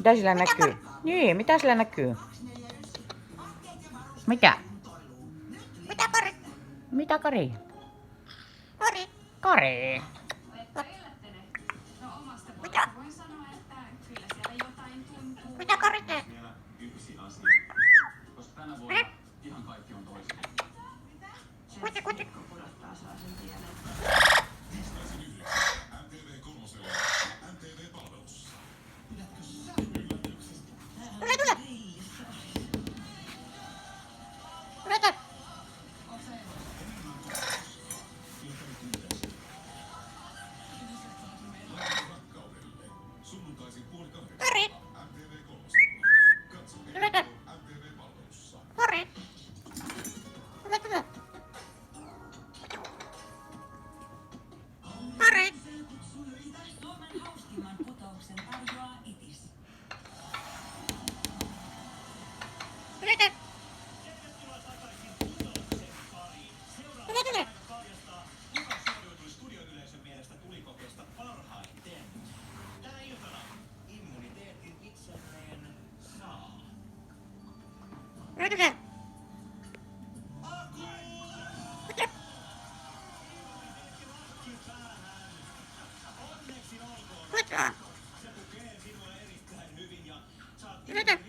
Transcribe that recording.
Mitä sillä näkyy? Niin, mitä sillä näkyy? Mikä? Mitä Kari? Mitä Kari? Kari? Kari. Mitä? Mitä Kari teet? Kuti, kuti. Tule, tule. Tule, tule. Kari. Tule, tule. Kari. Tule, tule. Kari. Tule, tule. Tule, tule. Tule, tule. Mitä? Mitä?